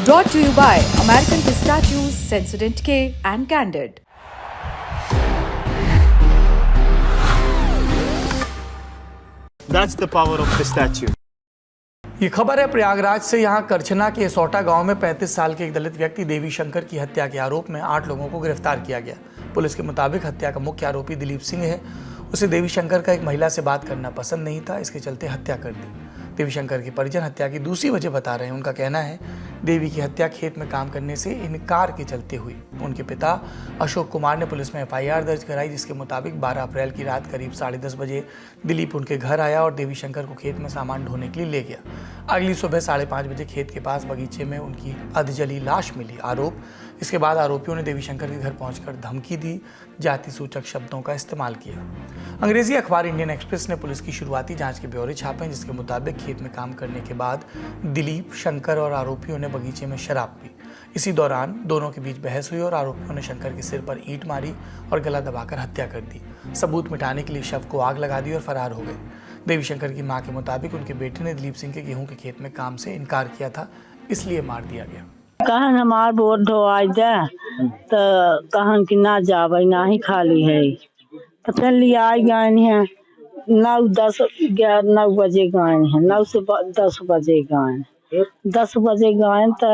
Brought to you by American Pistachios, Sensodyne K and Candid. That's the power of pistachio. ये खबर है प्रयागराज से। यहाँ करछना के सोटा गांव में 35 साल के एक दलित व्यक्ति देवी शंकर की हत्या के आरोप में 8 लोगों को गिरफ्तार किया गया। पुलिस के मुताबिक हत्या का मुख्य आरोपी दिलीप सिंह है। उसे देवी शंकर का एक महिला से बात करना पसंद नहीं था, इसके चलते हत्या कर दी। देवी शंकर के परिजन हत्या की दूसरी वजह बता रहे हैं। उनका कहना है देवी की हत्या खेत में काम करने से इनकार के चलते हुई। उनके पिता अशोक कुमार ने पुलिस में एफआईआर दर्ज कराई, जिसके मुताबिक 12 अप्रैल की रात करीब 10:30 बजे दिलीप उनके घर आया और देवी शंकर को खेत में सामान ढोने के लिए ले गया। अगली सुबह 5:30 बजे खेत के पास बगीचे में उनकी अधजली लाश मिली। आरोप इसके बाद आरोपियों ने देवी शंकर के घर पहुंचकर धमकी दी, जाति सूचक शब्दों का इस्तेमाल किया। अंग्रेजी अखबार इंडियन एक्सप्रेस ने पुलिस की शुरुआती जांच के ब्यौरे छापे, जिसके मुताबिक खेत में काम करने के बाद दिलीप, शंकर और आरोपियों ने बगीचे में शराब पी। इसी दौरान दोनों के बीच बहस हुई और आरोपियों ने शंकर के सिर पर ईंट मारी और गला दबाकर हत्या कर दी। सबूत मिटाने के लिए शव को आग लगा दी और फरार हो गए। देवी शंकर की मां के मुताबिक उनके बेटे ने दिलीप सिंह के गेहूं के खेत में काम से इनकार किया था, इसलिए मार दिया गया। कहन हमार वोट ढोआई दे तो कहन कि ना जावे ना ही खाली है तो फिर ले आई गए हैं 9 बजे गए हैं 9 से 10 बजे गए 10 बजे गए तो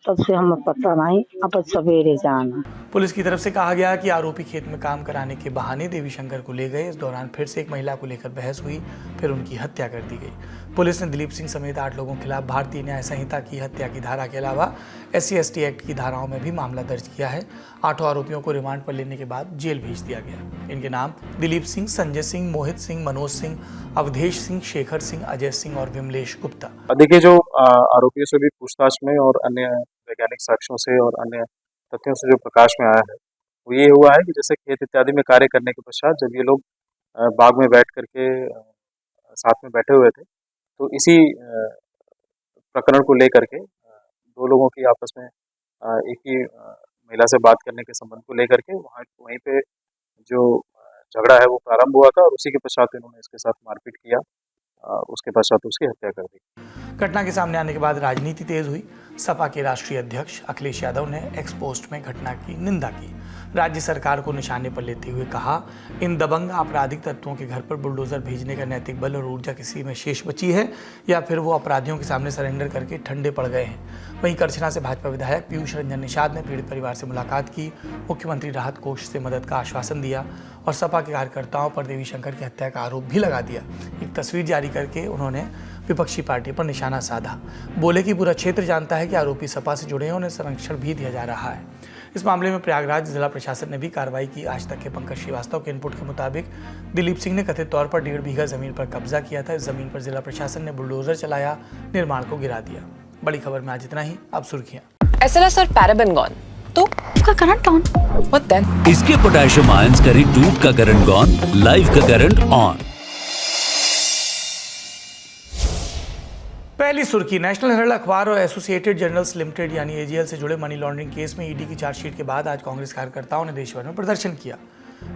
तब से हमें पता नहीं, अब सवेरे जाना। पुलिस की तरफ से कहा गया कि आरोपी खेत में काम कराने के बहाने देवी शंकर को ले गए। इस दौरान फिर से एक महिला को लेकर बहस हुई, फिर उनकी हत्या कर दी गई। पुलिस ने दिलीप सिंह समेत 8 लोगों के खिलाफ भारतीय न्याय संहिता की हत्या की धारा के अलावा SC/ST एक्ट की धाराओं में भी मामला दर्ज किया है। 8 आरोपियों को रिमांड पर लेने के बाद जेल भेज दिया गया। इनके नाम दिलीप सिंह, संजय सिंह, मोहित सिंह, मनोज सिंह, अवधेश सिंह, शेखर सिंह, अजय सिंह और विमलेश गुप्ता। देखिए, जो आरोपियों से भी पूछताछ में और अन्य वैज्ञानिक साक्ष्यों से और अन्य तथ्यों से जो प्रकाश में आया है वो ये हुआ है कि जैसे खेत इत्यादि में कार्य करने के पश्चात जब ये लोग बाग में बैठ करके साथ में बैठे हुए थे तो इसी प्रकरण को लेकर के 2 लोगों की आपस में एक ही महिला से बात करने के संबंध को लेकर के वहीं पे जो झगड़ा है वो प्रारंभ हुआ था और उसी के पश्चात इन्होंने इसके साथ मारपीट किया, उसके पश्चात उसकी हत्या कर दी। घटना के सामने आने के बाद राजनीति तेज हुई। सपा के राष्ट्रीय अध्यक्ष अखिलेश यादव ने एक्स पोस्ट में घटना की निंदा की। राज्य सरकार को निशाने पर लेते हुए कहा, इन दबंग आपराधिक तत्वों के घर पर बुलडोजर भेजने का नैतिक बल और ऊर्जा किसी में शेष बची है या फिर वो अपराधियों के सामने सरेंडर करके ठंडे पड़ गए हैं। वहीं करछना से भाजपा विधायक पीयूष रंजन निषाद ने पीड़ित परिवार से मुलाकात की, मुख्यमंत्री राहत कोष से मदद का आश्वासन दिया और सपा के कार्यकर्ताओं पर देवी शंकर की हत्या का आरोप भी लगा दिया। एक तस्वीर जारी करके उन्होंने विपक्षी पार्टी पर निशाना साधा। बोले कि पूरा क्षेत्र जानता है कि आरोपी सपा से जुड़े हैं, उन्हें संरक्षण भी दिया जा रहा है। इस मामले में प्रयागराज जिला प्रशासन ने भी कार्रवाई की। आज तक के पंकज श्रीवास्तव के इनपुट के मुताबिक दिलीप सिंह ने कथित तौर पर 1.5 बीघा जमीन पर कब्जा किया था। इस जमीन पर जिला प्रशासन ने बुलडोजर चलाया, निर्माण को गिरा दिया। बड़ी खबर में आज इतना ही। अब सुर्खियां। SLS और पैराबेन गॉन तो उसका करंट ऑन। What then? इसके पोटेशियम आयंस करी टूट का करंट गॉन, लाइफ का करंट ऑन। पहली सुर्खी, नेशनल हेराल्ड अखबार और एसोसिएटेड जर्नल्स लिमिटेड यानी AGL से जुड़े मनी लॉन्ड्रिंग केस में ईडी की चार्जशीट के बाद आज कांग्रेस कार्यकर्ताओं ने देश भर में प्रदर्शन किया।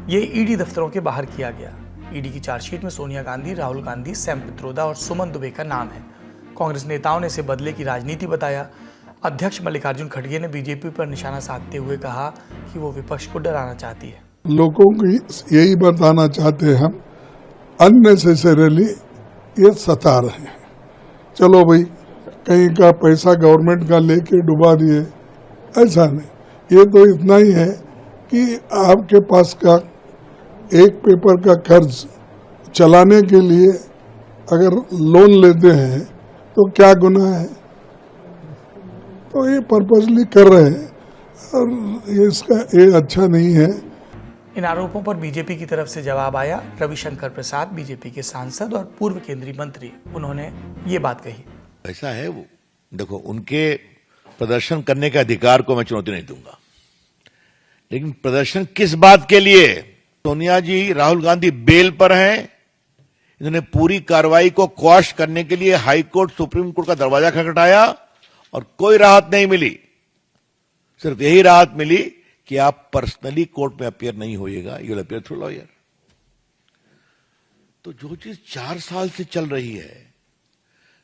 ये ईडी दफ्तरों के बाहर किया गया। ईडी की चार्जशीट में सोनिया गांधी, राहुल गांधी, सैम पित्रोदा और सुमन दुबे का नाम है। कांग्रेस नेताओं ने इसे बदले की राजनीति बताया। अध्यक्ष मल्लिकार्जुन खड़गे ने बीजेपी पर निशाना साधते हुए कहा कि वो विपक्ष को डराना चाहती है। लोगों को यही बताना चाहते हैं हम अननेसेसरीली ये सता रहे हैं। चलो भाई, कहीं का पैसा गवर्नमेंट का लेके डुबा दिए, ऐसा नहीं। ये तो इतना ही है कि आपके पास का एक पेपर का कर्ज चलाने के लिए अगर लोन लेते हैं तो क्या गुनाह है। तो ये पर्पसली कर रहे हैं और इसका ये अच्छा नहीं है। इन आरोपों पर बीजेपी की तरफ से जवाब आया। रविशंकर प्रसाद, बीजेपी के सांसद और पूर्व केंद्रीय मंत्री, उन्होंने ये बात कही। ऐसा है, वो देखो, उनके प्रदर्शन करने के अधिकार को मैं चुनौती नहीं दूंगा, लेकिन प्रदर्शन किस बात के लिए? सोनिया जी, राहुल गांधी बेल पर हैं। इन्होंने पूरी कार्रवाई को क्वाश करने के लिए हाई कोर्ट, सुप्रीम कोर्ट का दरवाजा खटखटाया और कोई राहत नहीं मिली। सिर्फ यही राहत मिली कि आप पर्सनली कोर्ट में अपीयर नहीं होइएगा, you will appear through lawyer. तो जो चीज 4 साल से चल रही है,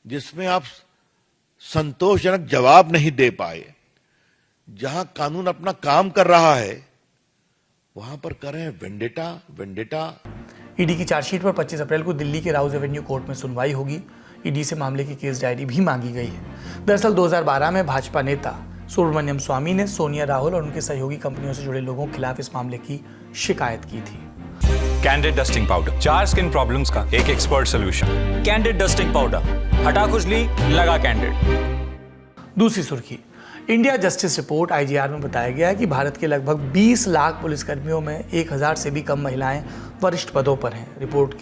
जिसमें आप संतोषजनक जवाब नहीं दे पाए। जहां कानून अपना काम कर रहा है वहां पर कर रहे हैं वेंडेटा। ईडी की चार्जशीट पर 25 अप्रैल को दिल्ली के राउज एवेन्यू कोर्ट में सुनवाई होगी। ईडी से मामले की केस डायरी भी मांगी गई है। दरअसल 2012 में भाजपा नेता सुब्रमण्यम स्वामी ने सोनिया, राहुल और उनके सहयोगी कंपनियों से जुड़े लोगों के खिलाफ इस मामले की शिकायत की थी। Candid dusting powder, 4 skin problems का एक expert solution. Candid dusting powder, हटा खुजली, लगा कैंडिड। दूसरी सुर्खी, इंडिया जस्टिस रिपोर्ट IGR में बताया गया है कि भारत के लगभग 20 लाख पुलिसकर्मियों में 1000 से भी कम महिलाएं वरिष्ठ पदों पर हैं। रिपोर्ट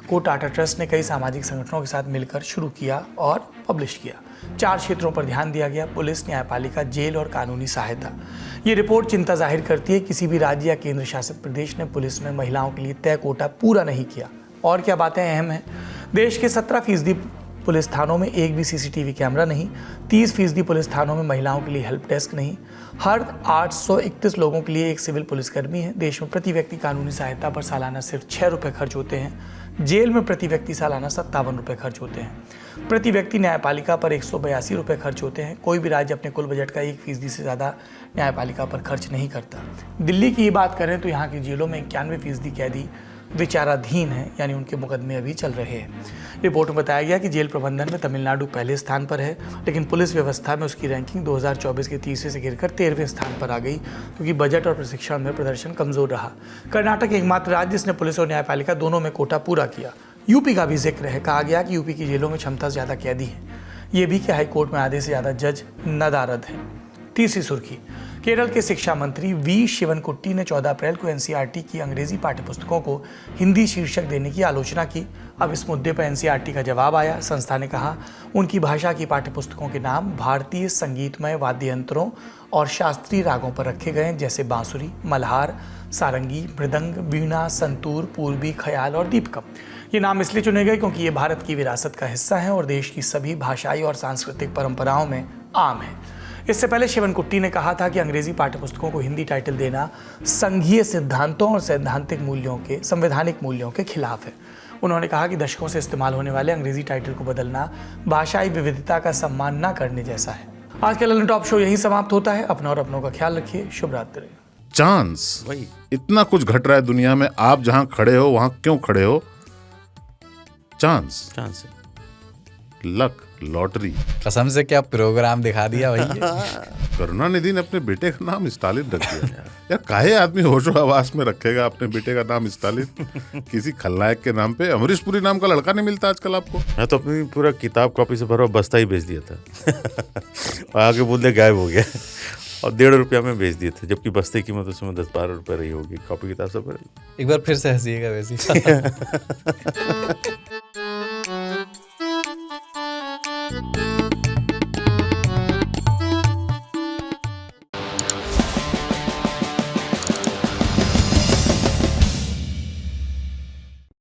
को टाटा ट्रस्ट ने कई सामाजिक संगठनों के साथ मिलकर शुरू किया और पब्लिश किया। 4 क्षेत्रों पर ध्यान दिया गया: पुलिस, न्यायपालिका, जेल और कानूनी सहायता। ये रिपोर्ट चिंता जाहिर करती है किसी भी राज्य या केंद्र शासित प्रदेश ने पुलिस में महिलाओं के लिए तय कोटा पूरा नहीं किया। और क्या बातें अहम हैं? देश के 17% पुलिस थानों में एक भी CCTV कैमरा नहीं, 30% पुलिस थानों में महिलाओं के लिए हेल्प डेस्क नहीं, हर 831 लोगों के लिए एक सिविल पुलिसकर्मी है। देश में प्रति व्यक्ति कानूनी सहायता पर सालाना सिर्फ 6 रुपये खर्च होते हैं। जेल में प्रति व्यक्ति सालाना 57 रुपये खर्च होते हैं। प्रति व्यक्ति न्यायपालिका पर 182 रुपये खर्च होते हैं। कोई भी राज्य अपने कुल बजट का 1% से ज़्यादा न्यायपालिका पर खर्च नहीं करता। दिल्ली की बात करें तो यहाँ की जेलों में 91% कैदी विचाराधीन हैं, यानी उनके मुकदमे अभी चल रहे हैं। रिपोर्ट में बताया गया कि जेल प्रबंधन में तमिलनाडु पहले स्थान पर है, लेकिन पुलिस व्यवस्था में उसकी रैंकिंग 2024 के तीसरे से गिरकर 13वें स्थान पर आ गई, क्योंकि बजट और प्रशिक्षण में प्रदर्शन कमजोर रहा। कर्नाटक एकमात्र राज्य जिसने पुलिस और न्यायपालिका दोनों में कोटा पूरा किया। यूपी का भी जिक्र है। कहा गया कि यूपी की जेलों में क्षमता से ज़्यादा कैदी है। ये भी कि हाईकोर्ट में आधे से ज़्यादा जज नदारद हैं। तीसरी सुर्खी, केरल के शिक्षा मंत्री वी शिवनकुट्टी ने 14 अप्रैल को NCERT की अंग्रेजी पाठ्यपुस्तकों को हिंदी शीर्षक देने की आलोचना की। अब इस मुद्दे पर NCERT का जवाब आया। संस्था ने कहा उनकी भाषा की पाठ्यपुस्तकों के नाम भारतीय संगीतमय वाद्य यंत्रों और शास्त्रीय रागों पर रखे गए, जैसे बांसुरी, मल्हार, सारंगी, मृदंग, वीणा, संतूर, पूर्वी, ख्याल और दीपकम। ये नाम इसलिए चुने गए क्योंकि ये भारत की विरासत का हिस्सा है और देश की सभी भाषाई और सांस्कृतिक परंपराओं में आम है। इससे पहले शिवनकुट्टी ने कहा था कि अंग्रेजी पाठ्यपुस्तकों को हिंदी टाइटल देना संघीय सिद्धांतों और संवैधानिक मूल्यों के खिलाफ है। उन्होंने कहा कि दशकों से इस्तेमाल होने वाले अंग्रेजी टाइटल को बदलना भाषाई विविधता का सम्मान न करने जैसा है। आज का ललन टॉप शो यहीं समाप्त होता है। अपना और अपनों का ख्याल रखिए। शुभ रात्रि। चांस, वही इतना कुछ घट रहा है दुनिया में, आप जहां खड़े हो वहां क्यों खड़े हो? Chance, luck, lottery. कसम से क्या प्रोग्राम दिखा दिया भाई। करुणानिधि ने अपने बेटे का नाम स्टालिन रख दिया। यार काहे आदमी होशो हवास में रखेगा अपने बेटे का नाम स्टालिन? किसी खलनायक के नाम पे अमरीश पुरी नाम का लड़का नहीं मिलता आजकल आपको। मैं तो अपनी पूरा किताब कॉपी से भरा बस्ता ही भेज दिया था। आगे बोलते गायब हो गया और 1.5 रुपया में भेज दिए थे, जबकि बस्ते की कीमत उसमें 10-12 रुपये रही होगी। कॉपी किताब से एक बार फिर से हंसीएगा वैसे।